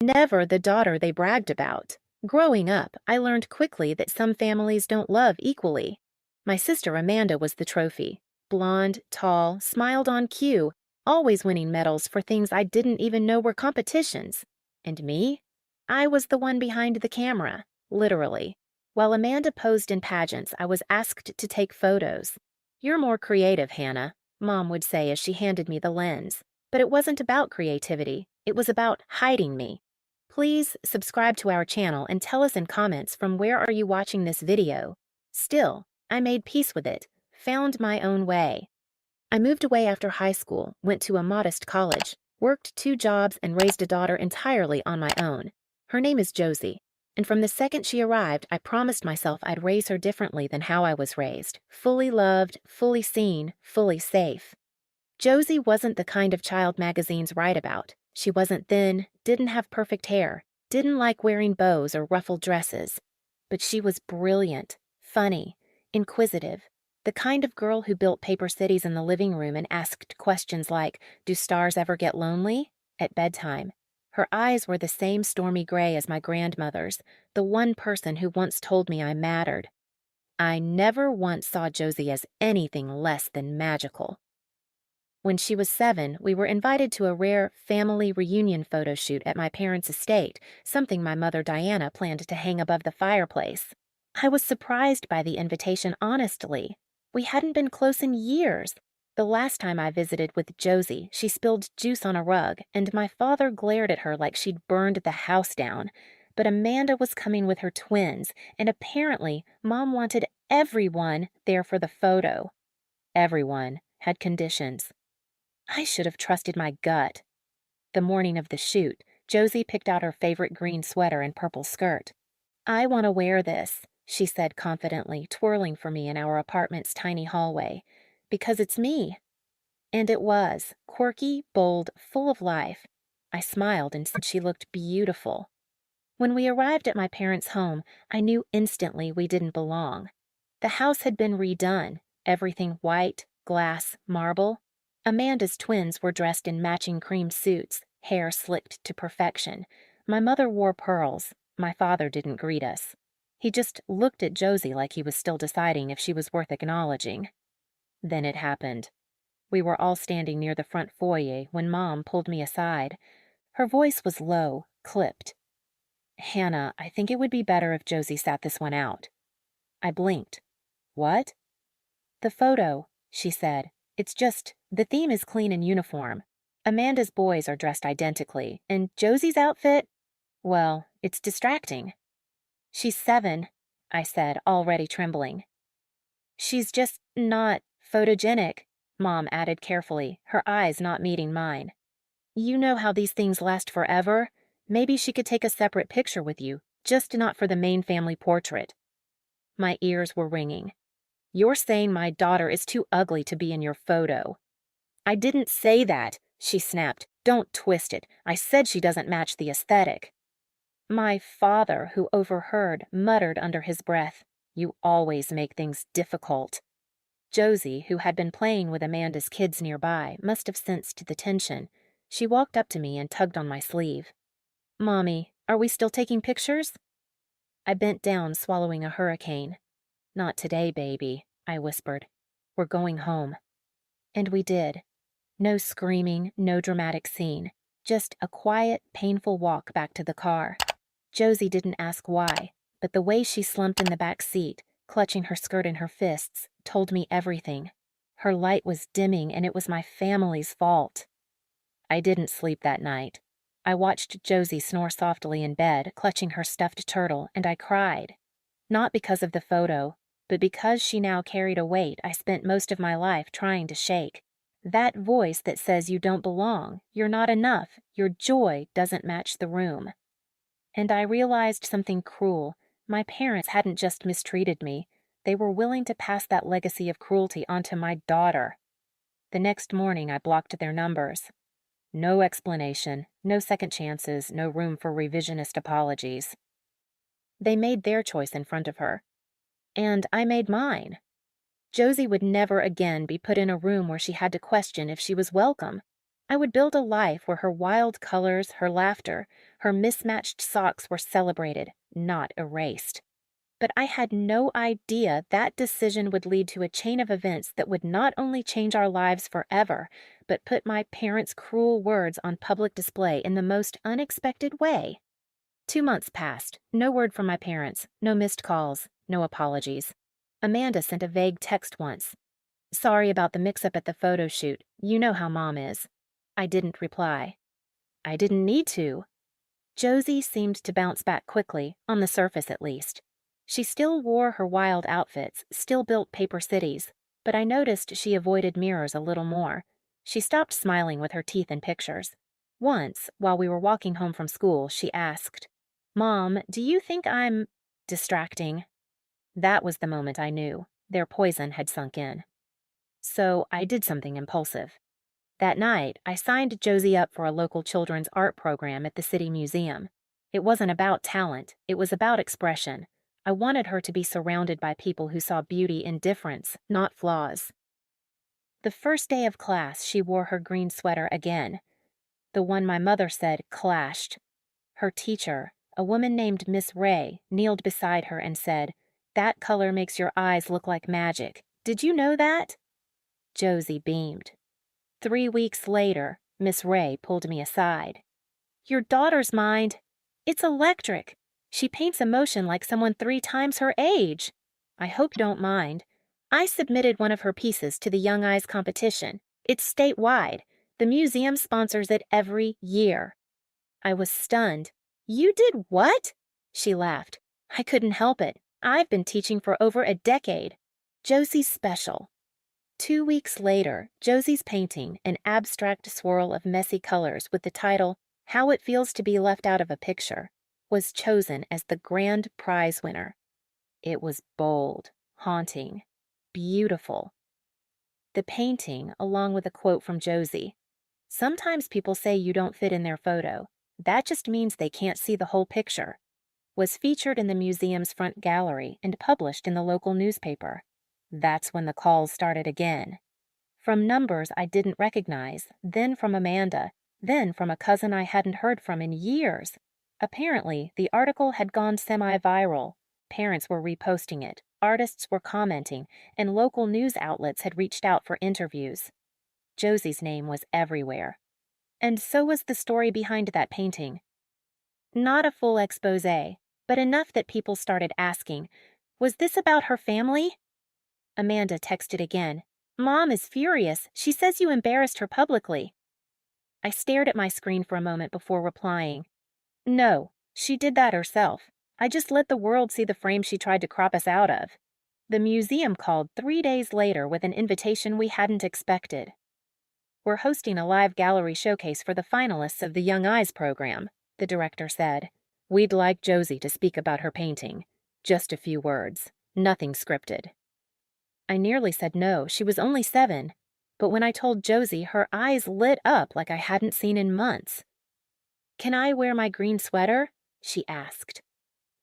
never the daughter they bragged about. Growing up, I learned quickly that some families don't love equally. My sister Amanda was the trophy. Blonde, tall, smiled on cue, always winning medals for things I didn't even know were competitions. And me? I was the one behind the camera, literally. While Amanda posed in pageants, I was asked to take photos. "You're more creative, Hannah," Mom would say as she handed me the lens. But it wasn't about creativity. It was about hiding me. Please subscribe to our channel and tell us in comments from where are you watching this video. Still, I made peace with it, found my own way. I moved away after high school, went to a modest college, worked 2 jobs, and raised a daughter entirely on my own. Her name is Josie, and from the second she arrived, I promised myself I'd raise her differently than how I was raised, fully loved, fully seen, fully safe. Josie wasn't the kind of child magazines write about. She wasn't thin, didn't have perfect hair, didn't like wearing bows or ruffled dresses. But she was brilliant, funny, inquisitive, the kind of girl who built paper cities in the living room and asked questions like, "Do stars ever get lonely?" at bedtime. Her eyes were the same stormy gray as my grandmother's, the one person who once told me I mattered. I never once saw Josie as anything less than magical. When she was 7, we were invited to a rare family reunion photo shoot at my parents' estate, something my mother Diana planned to hang above the fireplace. I was surprised by the invitation, honestly. We hadn't been close in years. The last time I visited with Josie, she spilled juice on a rug, and my father glared at her like she'd burned the house down. But Amanda was coming with her twins, and apparently Mom wanted everyone there for the photo. Everyone had conditions. I should have trusted my gut. The morning of the shoot, Josie picked out her favorite green sweater and purple skirt. "I want to wear this," she said confidently, twirling for me in our apartment's tiny hallway. "Because it's me." And it was, quirky, bold, full of life. I smiled and said she looked beautiful. When we arrived at my parents' home, I knew instantly we didn't belong. The house had been redone, everything white, glass, marble. Amanda's twins were dressed in matching cream suits, hair slicked to perfection. My mother wore pearls. My father didn't greet us. He just looked at Josie like he was still deciding if she was worth acknowledging. Then it happened. We were all standing near the front foyer when Mom pulled me aside. Her voice was low, clipped. "Hannah, I think it would be better if Josie sat this one out." I blinked. "What?" "The photo," she said. "It's just, the theme is clean and uniform. Amanda's boys are dressed identically, and Josie's outfit, well, it's distracting." "She's 7, I said, already trembling. "She's just not photogenic," Mom added carefully, her eyes not meeting mine. "You know how these things last forever. Maybe she could take a separate picture with you, just not for the main family portrait." My ears were ringing. "You're saying my daughter is too ugly to be in your photo." "I didn't say that," she snapped. "Don't twist it. I said she doesn't match the aesthetic." My father, who overheard, muttered under his breath, "You always make things difficult." Josie, who had been playing with Amanda's kids nearby, must have sensed the tension. She walked up to me and tugged on my sleeve. "Mommy, are we still taking pictures?" I bent down, swallowing a hurricane. "Not today, baby," I whispered. "We're going home." And we did. No screaming, no dramatic scene. Just a quiet, painful walk back to the car. Josie didn't ask why, but the way she slumped in the back seat, clutching her skirt in her fists, told me everything. Her light was dimming, and it was my family's fault. I didn't sleep that night. I watched Josie snore softly in bed, clutching her stuffed turtle, and I cried. Not because of the photo, but because she now carried a weight I spent most of my life trying to shake. That voice that says you don't belong, you're not enough, your joy doesn't match the room. And I realized something cruel. My parents hadn't just mistreated me. They were willing to pass that legacy of cruelty onto my daughter. The next morning I blocked their numbers. No explanation, no second chances, no room for revisionist apologies. They made their choice in front of her. And I made mine. Josie would never again be put in a room where she had to question if she was welcome. I would build a life where her wild colors, her laughter, her mismatched socks were celebrated, not erased. But I had no idea that decision would lead to a chain of events that would not only change our lives forever, but put my parents' cruel words on public display in the most unexpected way. 2 months passed, no word from my parents, no missed calls, no apologies. Amanda sent a vague text once. Sorry about the mix-up at the photo shoot. You know how Mom is. I didn't reply. I didn't need to. Josie seemed to bounce back quickly, on the surface at least. She still wore her wild outfits, still built paper cities, but I noticed she avoided mirrors a little more. She stopped smiling with her teeth in pictures. Once, while we were walking home from school, she asked, Mom, do you think I'm distracting? That was the moment I knew. Their poison had sunk in. So I did something impulsive. That night, I signed Josie up for a local children's art program at the city museum. It wasn't about talent, it was about expression. I wanted her to be surrounded by people who saw beauty in difference, not flaws. The first day of class, she wore her green sweater again. The one my mother said clashed. Her teacher, a woman named Miss Ray, kneeled beside her and said, "That color makes your eyes look like magic. Did you know that?" Josie beamed. 3 weeks later, Miss Ray pulled me aside. "Your daughter's mind, it's electric. She paints emotion like someone 3 times her age. I hope you don't mind. I submitted one of her pieces to the Young Eyes competition. It's statewide. The museum sponsors it every year." I was stunned. "You did what?" She laughed. "I couldn't help it. I've been teaching for over a decade. Josie's special." 2 weeks later, Josie's painting, an abstract swirl of messy colors with the title, How It Feels to Be Left Out of a Picture, was chosen as the grand prize winner. It was bold, haunting, beautiful. The painting, along with a quote from Josie, "Sometimes people say you don't fit in their photo. That just means they can't see the whole picture," was featured in the museum's front gallery and published in the local newspaper. That's when the calls started again. From numbers I didn't recognize, then from Amanda, then from a cousin I hadn't heard from in years. Apparently, the article had gone semi-viral. Parents were reposting it, artists were commenting, and local news outlets had reached out for interviews. Josie's name was everywhere. And so was the story behind that painting. Not a full exposé, but enough that people started asking, was this about her family? Amanda texted again. "Mom is furious. She says you embarrassed her publicly." I stared at my screen for a moment before replying. "No, she did that herself. I just let the world see the frame she tried to crop us out of." The museum called 3 days later with an invitation we hadn't expected. "We're hosting a live gallery showcase for the finalists of the Young Eyes program," the director said. "We'd like Josie to speak about her painting. Just a few words. Nothing scripted." I nearly said no, she was only 7. But when I told Josie, her eyes lit up like I hadn't seen in months. "Can I wear my green sweater?" she asked.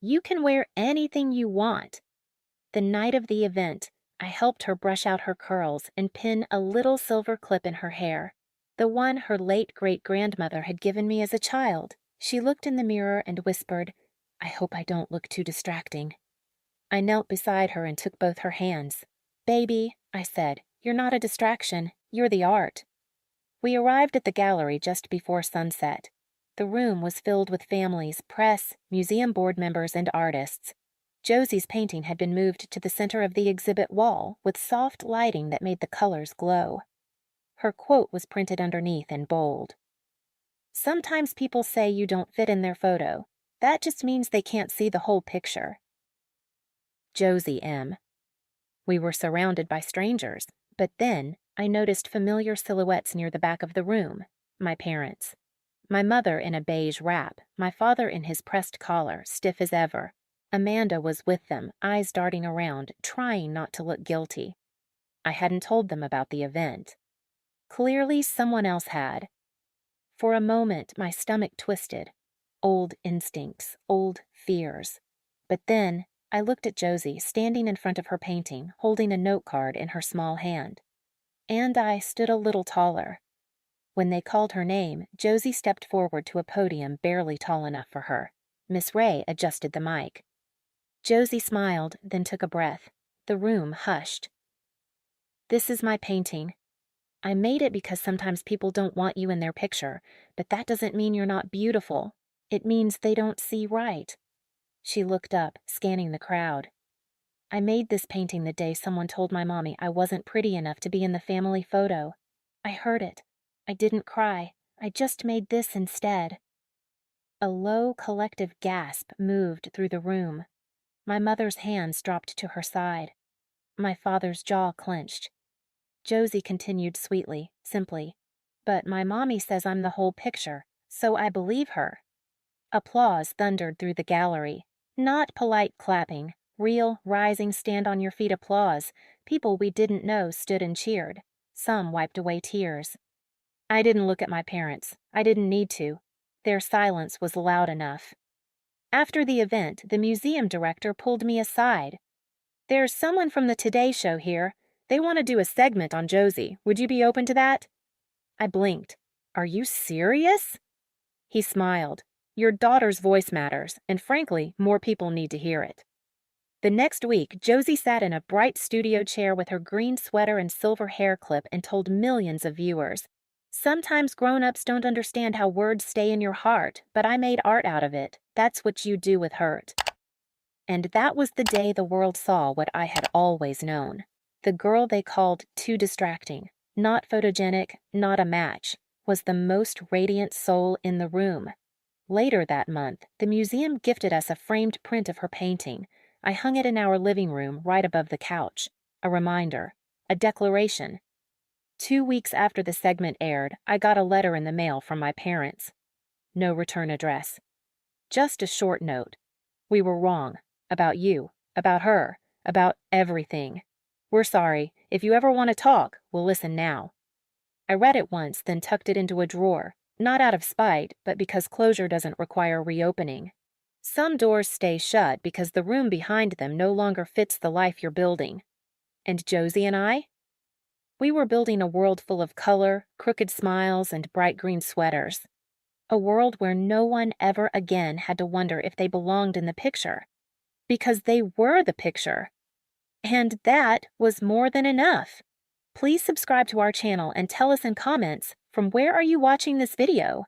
"You can wear anything you want." The night of the event, I helped her brush out her curls and pin a little silver clip in her hair, the one her late great-grandmother had given me as a child. She looked in the mirror and whispered, "I hope I don't look too distracting." I knelt beside her and took both her hands. "Baby," I said, "you're not a distraction. You're the art." We arrived at the gallery just before sunset. The room was filled with families, press, museum board members, and artists. Josie's painting had been moved to the center of the exhibit wall with soft lighting that made the colors glow. Her quote was printed underneath in bold. "Sometimes people say you don't fit in their photo. That just means they can't see the whole picture." Josie M. We were surrounded by strangers, but then I noticed familiar silhouettes near the back of the room, my parents. My mother in a beige wrap, my father in his pressed collar, stiff as ever. Amanda was with them, eyes darting around, trying not to look guilty. I hadn't told them about the event. Clearly someone else had. For a moment, my stomach twisted. Old instincts, old fears. But then I looked at Josie, standing in front of her painting, holding a note card in her small hand. And I stood a little taller. When they called her name, Josie stepped forward to a podium barely tall enough for her. Miss Ray adjusted the mic. Josie smiled, then took a breath. The room hushed. "This is my painting. I made it because sometimes people don't want you in their picture, but that doesn't mean you're not beautiful. It means they don't see right." She looked up, scanning the crowd. "I made this painting the day someone told my mommy I wasn't pretty enough to be in the family photo. I heard it. I didn't cry. I just made this instead." A low, collective gasp moved through the room. My mother's hands dropped to her side. My father's jaw clenched. Josie continued sweetly, simply, "But my mommy says I'm the whole picture, so I believe her." Applause thundered through the gallery. Not polite clapping, real, rising, stand-on-your-feet applause. People we didn't know stood and cheered. Some wiped away tears. I didn't look at my parents. I didn't need to. Their silence was loud enough. After the event, the museum director pulled me aside. "There's someone from the Today Show here. They want to do a segment on Josie. Would you be open to that?" I blinked. "Are you serious?" He smiled. "Your daughter's voice matters, and frankly, more people need to hear it." The next week, Josie sat in a bright studio chair with her green sweater and silver hair clip and told millions of viewers, "Sometimes grown-ups don't understand how words stay in your heart, but I made art out of it. That's what you do with hurt." And that was the day the world saw what I had always known. The girl they called too distracting, not photogenic, not a match, was the most radiant soul in the room. Later that month, the museum gifted us a framed print of her painting. I hung it in our living room right above the couch. A reminder, a declaration. 2 weeks after the segment aired, I got a letter in the mail from my parents. No return address. Just a short note. "We were wrong. About you. About her. About everything. We're sorry. If you ever want to talk, we'll listen now." I read it once, then tucked it into a drawer. Not out of spite, but because closure doesn't require reopening. Some doors stay shut because the room behind them no longer fits the life you're building. And Josie and I? We were building a world full of color, crooked smiles, and bright green sweaters. A world where no one ever again had to wonder if they belonged in the picture. Because they were the picture. And that was more than enough. Please subscribe to our channel and tell us in comments, from where are you watching this video?